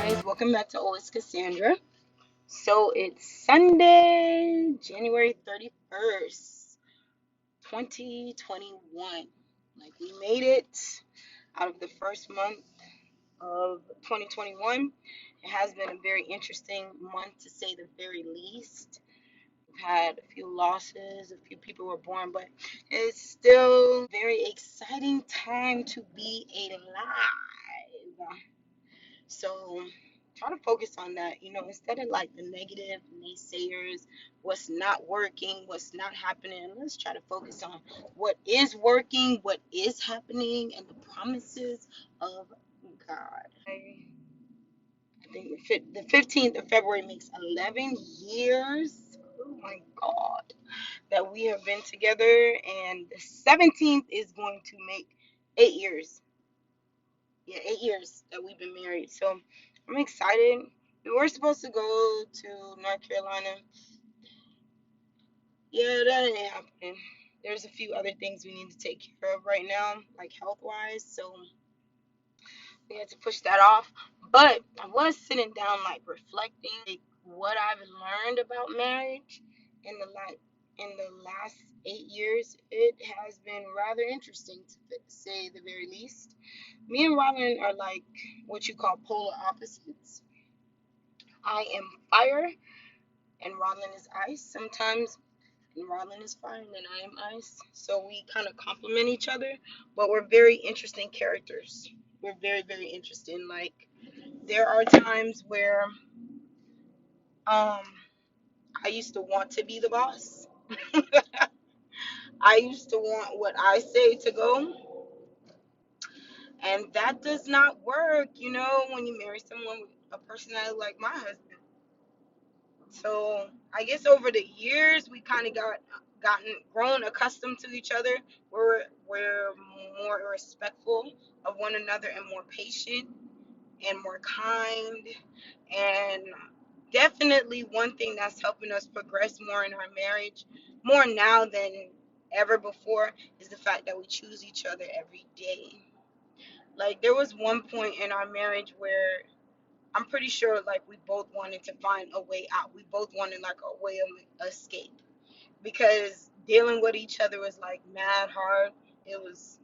Guys, welcome back to Always Cassandra. So it's Sunday, January 31st, 2021. Like, we made it out of the first month of 2021. It has been a very interesting month, to say the very least. We've had a few losses, a few people were born, but it's still a very exciting time to be alive. So try to focus on that, instead of like the negative naysayers, what's not working, what's not happening. Let's try to focus on what is working, what is happening, and the promises of God. I think the 15th of February makes 11 years. Oh my God, that we have been together, and the 17th is going to make 8 years. Yeah, 8 years that we've been married. So I'm excited. We were supposed to go to North Carolina. Yeah, that ain't happening. There's a few other things we need to take care of right now, like health wise. So we had to push that off. But I was sitting down, like reflecting, like what I've learned about marriage in the last 8 years. It has been rather interesting, to say the very least. Me and Robin are like what you call polar opposites. I am fire and Robin is ice. Sometimes and Robin is fire and then I am ice. So we kind of complement each other, but we're very interesting characters. We're very, very interesting. Like, there are times where um I used to want to be the boss. I used to want what I say to go, and that does not work, when you marry someone with a personality like my husband. So I guess over the years we kind of grown accustomed to each other. We're more respectful of one another and more patient and more kind. And definitely one thing that's helping us progress more in our marriage, more now than ever before is the fact that we choose each other every day. Like, there was one point in our marriage where I'm pretty sure, like, we both wanted to find a way out. We both wanted, like, a way of escape, because dealing with each other was, like, mad hard. It was,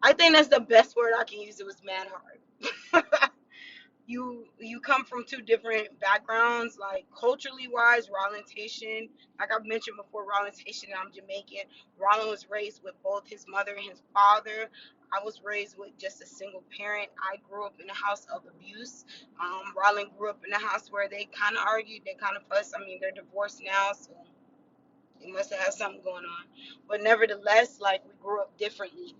I think that's the best word I can use. It was mad hard. You come from two different backgrounds, like culturally wise. Rollins Haitian, like I've mentioned before. Rollins Haitian, and I'm Jamaican. Rollin was raised with both his mother and his father. I was raised with just a single parent. I grew up in a house of abuse. Rollin grew up in a house where they kind of argued, they kind of fussed. I mean, they're divorced now, so they must have had something going on. But nevertheless, like, we grew up differently,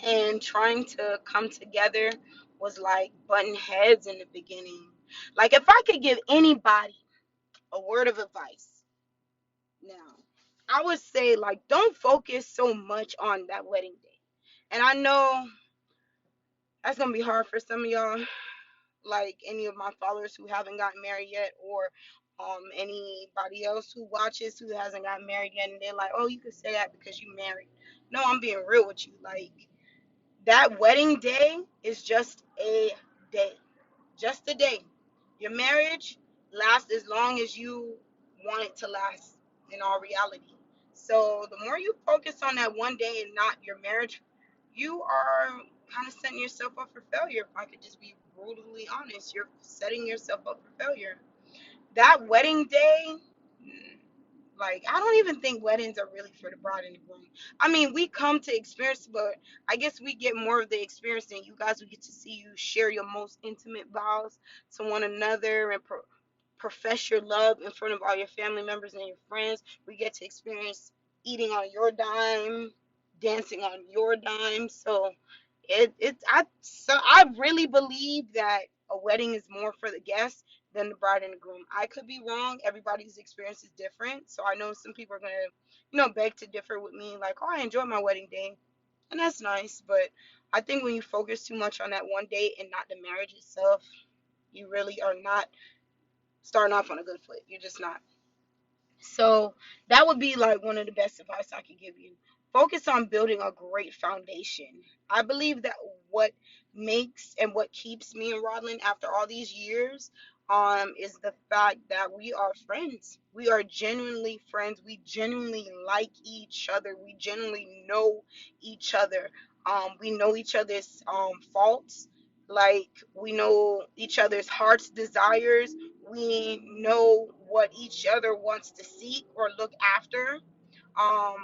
and trying to come together was like button heads in the beginning. Like, if I could give anybody a word of advice now, I would say, like, don't focus so much on that wedding day. And I know that's gonna be hard for some of y'all, like any of my followers who haven't gotten married yet, or anybody else who watches who hasn't gotten married yet, and they're like, oh, you could say that because you married. No, I'm being real with you. Like, that wedding day is just a day. Just a day. Your marriage lasts as long as you want it to last, in all reality. So the more you focus on that one day and not your marriage, you are kind of setting yourself up for failure. If I could just be brutally honest, you're setting yourself up for failure. That wedding day, like, I don't even think weddings are really for the bride and the groom. I mean, we come to experience, but I guess we get more of the experience than you guys. We get to see you share your most intimate vows to one another, and profess your love in front of all your family members and your friends. We get to experience eating on your dime, dancing on your dime. So I really believe that a wedding is more for the guests than the bride and the groom. I could be wrong. Everybody's experience is different. So I know some people are gonna, beg to differ with me. Like, oh, I enjoyed my wedding day, and that's nice. But I think when you focus too much on that one day and not the marriage itself, you really are not starting off on a good foot. You're just not. So that would be like one of the best advice I could give you. Focus on building a great foundation. I believe that what makes and what keeps me and Rodlin after all these years is the fact that we are friends. We are genuinely friends. We genuinely like each other. We genuinely know each other. We know each other's faults. Like, we know each other's heart's desires. We know what each other wants to seek or look after. Um,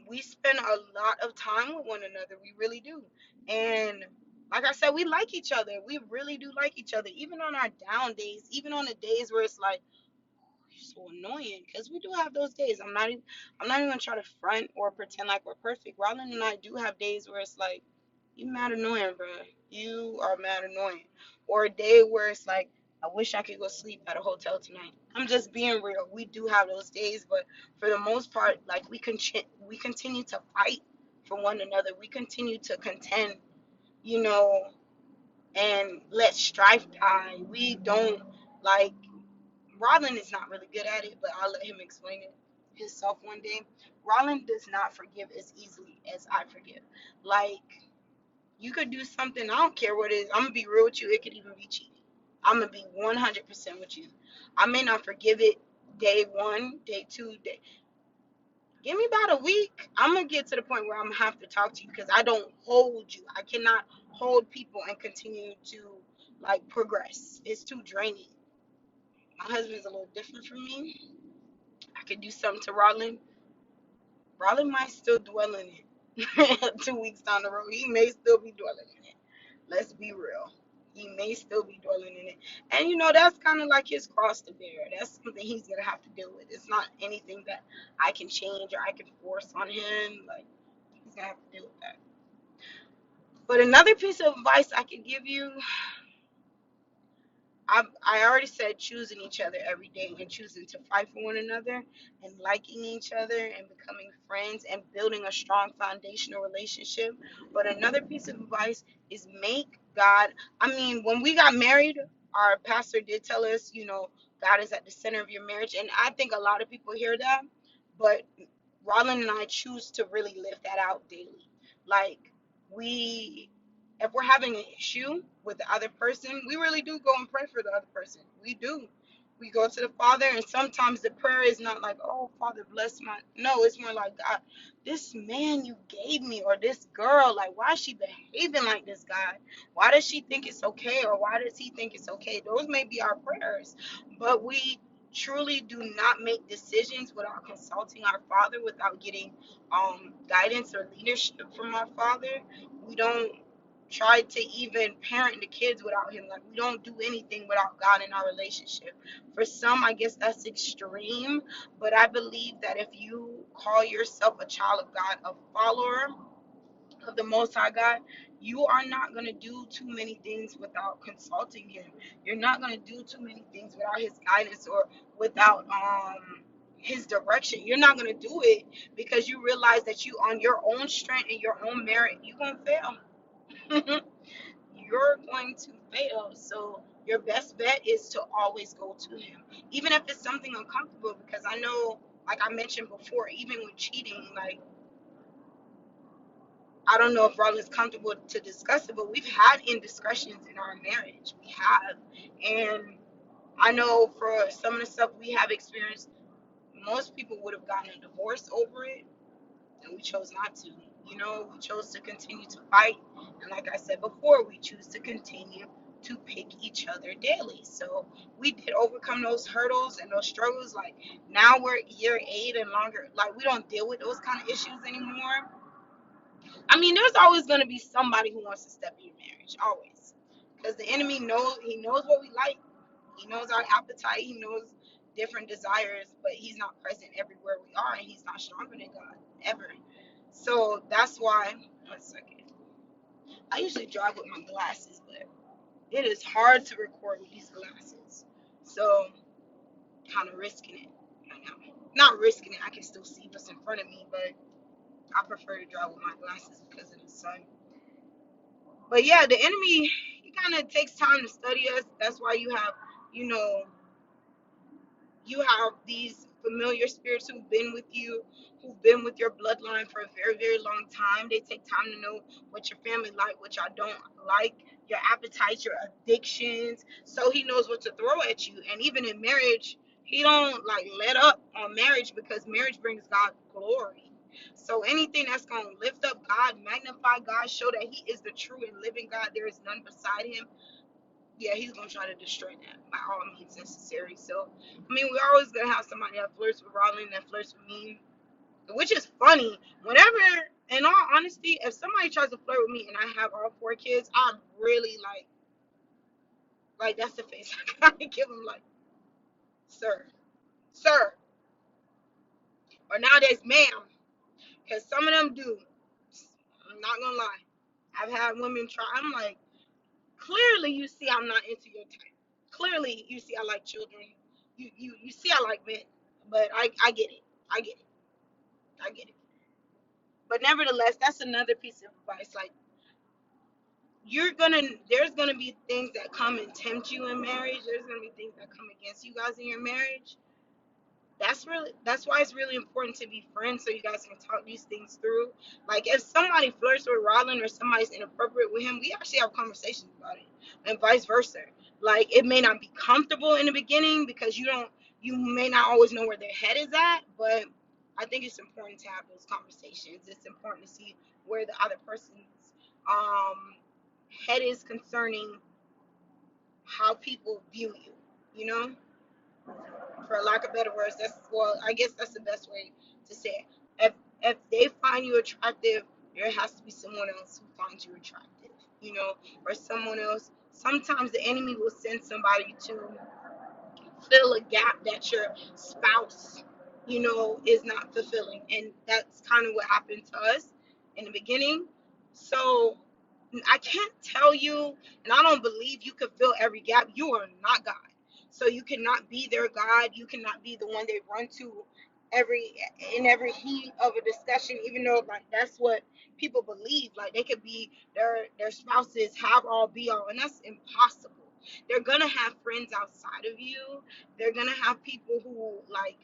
we spend a lot of time with one another. We really do. And like I said, we like each other. We really do like each other. Even on our down days, even on the days where it's like, so annoying, because we do have those days. I'm not even gonna try to front or pretend like we're perfect. Roland and I do have days where it's like, you mad annoying, bro. You are mad annoying. Or a day where it's like, I wish I could go sleep at a hotel tonight. I'm just being real. We do have those days, but for the most part, like, we continue to fight for one another. We continue to contend, you know, and let strife die. We don't, like, Rollin is not really good at it, but I'll let him explain it himself one day. Rollin does not forgive as easily as I forgive. Like, you could do something, I don't care what it is. I'm gonna be real with you. It could even be cheating. I'm gonna be 100% with you. I may not forgive it day one, day two, day. Give me about a week. I'm gonna get to the point where I'm gonna have to talk to you, because I don't hold you. I cannot hold people and continue to, like, progress. It's too draining. My husband's a little different from me. I could do something to Rollin. Rollin might still dwell in it. 2 weeks down the road, he may still be dwelling in it. Let's be real. He may still be dwelling in it. And that's kind of like his cross to bear. That's something he's gonna have to deal with. It's not anything that I can change or I can force on him. Like, he's gonna have to deal with that. But another piece of advice I could give you, I already said choosing each other every day, and choosing to fight for one another, and liking each other, and becoming friends, and building a strong foundational relationship. But another piece of advice is make God, I mean, when we got married, our pastor did tell us, God is at the center of your marriage. And I think a lot of people hear that, but Roland and I choose to really live that out daily. Like, if we're having an issue with the other person, we really do go and pray for the other person. We do. We go to the Father, and sometimes the prayer is not like, oh, Father, bless my. No, it's more like, God, this man you gave me, or this girl, like, why is she behaving like this, God? Why does she think it's okay, or why does he think it's okay? Those may be our prayers, but we truly do not make decisions without consulting our Father, without getting guidance or leadership from our Father. We don't try to even parent the kids without him. Like, we don't do anything without God in our relationship. For some, I guess that's extreme, but I believe that if you call yourself a child of God, a follower of the Most High God, you are not going to do too many things without consulting him. You're not going to do too many things without his guidance, or without his direction. You're not going to do it because you realize that you, on your own strength and your own merit, you're going to fail. You're going to fail. So your best bet is to always go to him, even if it's something uncomfortable. Because I know, like I mentioned before, even with cheating, like, I don't know if Roland's comfortable to discuss it, but we've had indiscretions in our marriage. We have. And I know for some of the stuff we have experienced, most people would have gotten a divorce over it, and we chose not to. We chose to continue to fight. And like I said before, we choose to continue to pick each other daily. So we did overcome those hurdles and those struggles. Like, now we're year 8 and longer. Like, we don't deal with those kind of issues anymore. I mean, there's always going to be somebody who wants to step in your marriage, always. Because the enemy knows, he knows what we like. He knows our appetite. He knows different desires, but he's not present everywhere we are, and he's not stronger than God, ever. So that's why, 1 second. I usually drive with my glasses, but it is hard to record with these glasses. So, kind of risking it right now. Not risking it, I can still see what's in front of me, but I prefer to drive with my glasses because of the sun. But yeah, the enemy, he kind of takes time to study us. That's why you know, you have these familiar spirits who've been with you, who've been with your bloodline for a very, very long time. They take time to know what your family like, what y'all don't like, your appetites, your addictions. So he knows what to throw at you. And even in marriage, he don't like let up on marriage, because marriage brings God glory. So anything that's going to lift up God, magnify God, show that he is the true and living God, there is none beside him, yeah, he's gonna try to destroy that by all means necessary. So, I mean, we're always gonna have somebody that flirts with Roland, that flirts with me, which is funny. Whenever, in all honesty, if somebody tries to flirt with me and I have all 4 kids, I'm really like that's the face I gotta give them, like, sir, sir, or nowadays, ma'am, because some of them do. I'm not gonna lie. I've had women try. I'm like, clearly you see I'm not into your type. Clearly you see I like children. You see I like men. But I get it. I get it. I get it. But nevertheless, that's another piece of advice. Like, there's gonna be things that come and tempt you in marriage. There's gonna be things that come against you guys in your marriage. That's why it's really important to be friends, so you guys can talk these things through. Like, if somebody flirts with Roland or somebody's inappropriate with him, we actually have conversations about it, and vice versa. Like, it may not be comfortable in the beginning because you may not always know where their head is at, but I think it's important to have those conversations. It's important to see where the other person's um head is concerning how people view you, you know for lack of better words. I guess that's the best way to say it. If they find you attractive, there has to be someone else who finds you attractive, or someone else. Sometimes the enemy will send somebody to fill a gap that your spouse, is not fulfilling. And that's kind of what happened to us in the beginning. So I can't tell you, and I don't believe you could fill every gap. You are not God. So you cannot be their God. You cannot be the one they run to every heat of a discussion, even though, like, that's what people believe. Like, they could be their spouses have all be all, and that's impossible. They're gonna have friends outside of you. They're gonna have people who, like,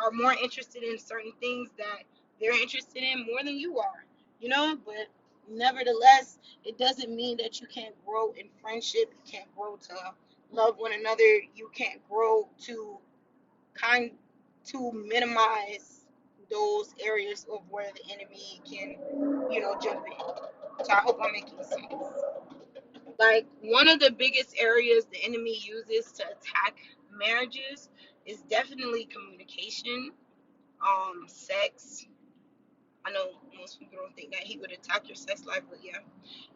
are more interested in certain things that they're interested in more than you are, you know. But nevertheless, it doesn't mean that you can't grow in friendship, you can't grow to love one another, you can't grow to kind to minimize those areas of where the enemy can, jump in. So I hope I'm making sense. Like, one of the biggest areas the enemy uses to attack marriages is definitely communication, sex. I know most people don't think that he would attack your sex life, but yeah,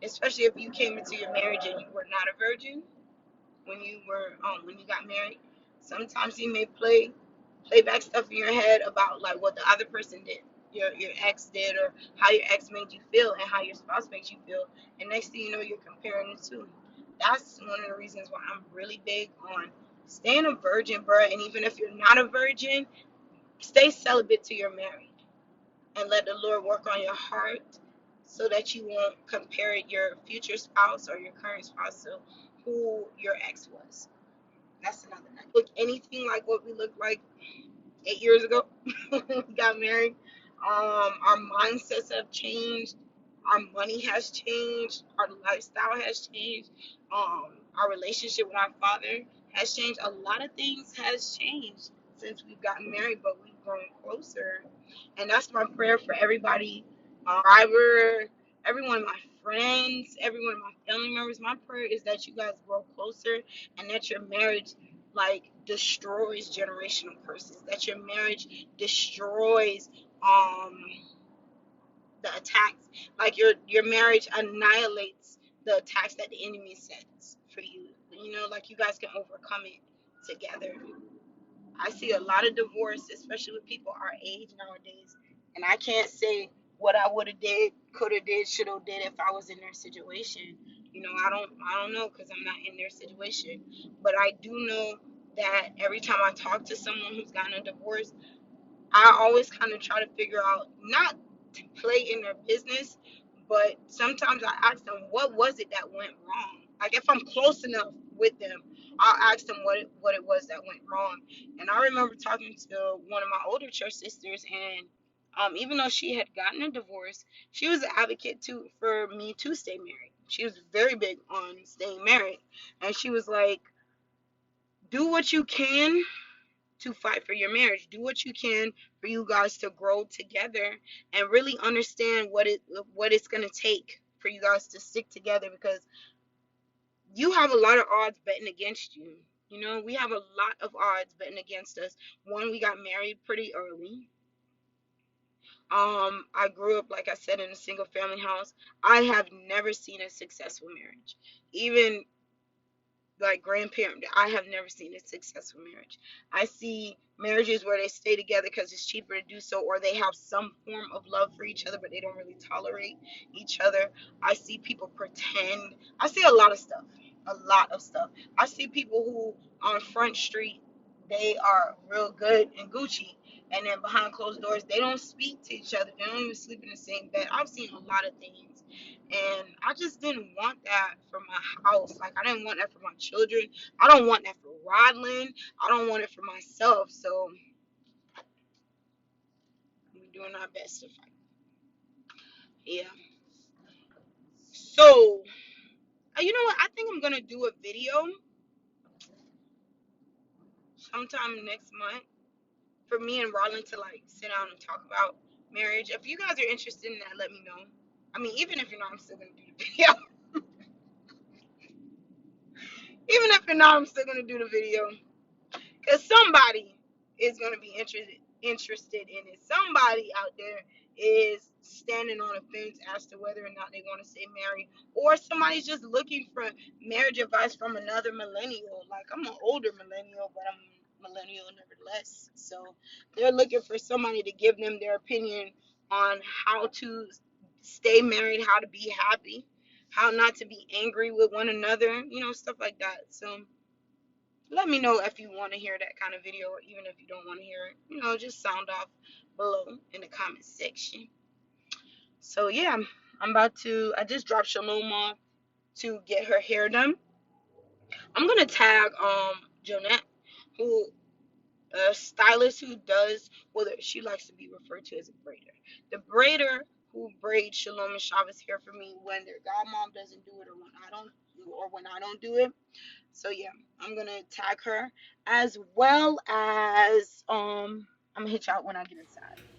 especially if you came into your marriage and you were not a virgin when you got married. Sometimes he may play back stuff in your head about like what the other person did, your ex did, or how your ex made you feel and how your spouse makes you feel. And next thing you know, you're comparing the two. That's one of the reasons why I'm really big on staying a virgin, bro. And even if you're not a virgin, stay celibate till you're married and let the Lord work on your heart so that you won't compare your future spouse or your current spouse to who your ex was. That's another night. Look anything like what we looked like 8 years ago when we got married. Our mindsets have changed. Our money has changed. Our lifestyle has changed. Our relationship with our father has changed. A lot of things has changed since we've gotten married, but we've grown closer. And that's my prayer for everybody, driver, every one of my friends, every one of my family members. My prayer is that you guys grow closer and that your marriage like destroys generational curses, that your marriage destroys um the attacks, like your marriage annihilates the attacks that the enemy sets for you, like you guys can overcome it together. I see a lot of divorce, especially with people our age nowadays, and I can't say what I would have did, could have did, should have did if I was in their situation. I don't know because I'm not in their situation, but I do know that every time I talk to someone who's gotten a divorce, I always kind of try to figure out, not to play in their business, but sometimes I ask them, what was it that went wrong? Like, if I'm close enough with them, I'll ask them what it was that went wrong. And I remember talking to one of my older church sisters, and even though she had gotten a divorce, she was an advocate too for me to stay married. She was very big on staying married, and she was like, do what you can to fight for your marriage. Do what you can for you guys to grow together and really understand what it's gonna take for you guys to stick together, because you have a lot of odds betting against you. We have a lot of odds betting against us. One, we got married pretty early. I grew up, like I said, in a single family house. I have never seen a successful marriage. Even like grandparent, I have never seen a successful marriage. I see marriages where they stay together because it's cheaper to do so, or they have some form of love for each other, but they don't really tolerate each other. I see people pretend. I see a lot of stuff. A lot of stuff. I see people who on Front Street, they are real good and Gucci, and then behind closed doors they don't speak to each other, they don't even sleep in the same bed. I've seen a lot of things, and I just didn't want that for my house. Like, I didn't want that for my children. I don't want that for Rodlin. I don't want it for myself. So we're doing our best to fight. Yeah. So, you know what? I think I'm gonna do a video sometime next month for me and Rodlin to like sit down and talk about marriage. If you guys are interested in that, let me know. I mean, even if you're not, I'm still gonna do the video. Even if you're not, I'm still gonna do the video. Because somebody is going to be interested in it. Somebody out there is standing on a fence as to whether or not they want to stay married, or somebody's just looking for marriage advice from another millennial. Like, I'm an older millennial, but I'm a millennial nevertheless. So they're looking for somebody to give them their opinion on how to stay married, how to be happy, how not to be angry with one another, stuff like that. So let me know if you want to hear that kind of video, or even if you don't want to hear it. Just sound off below in the comment section. So yeah, I just dropped Shalom off to get her hair done. I'm gonna tag Jonette, who A stylist who does, well, she likes to be referred to as a braider. The braider who braids Shalom and Shabbos hair for me when their godmom doesn't do it, or when I don't do it. So yeah, I'm gonna tag her, as well as I'm gonna hit you out when I get inside.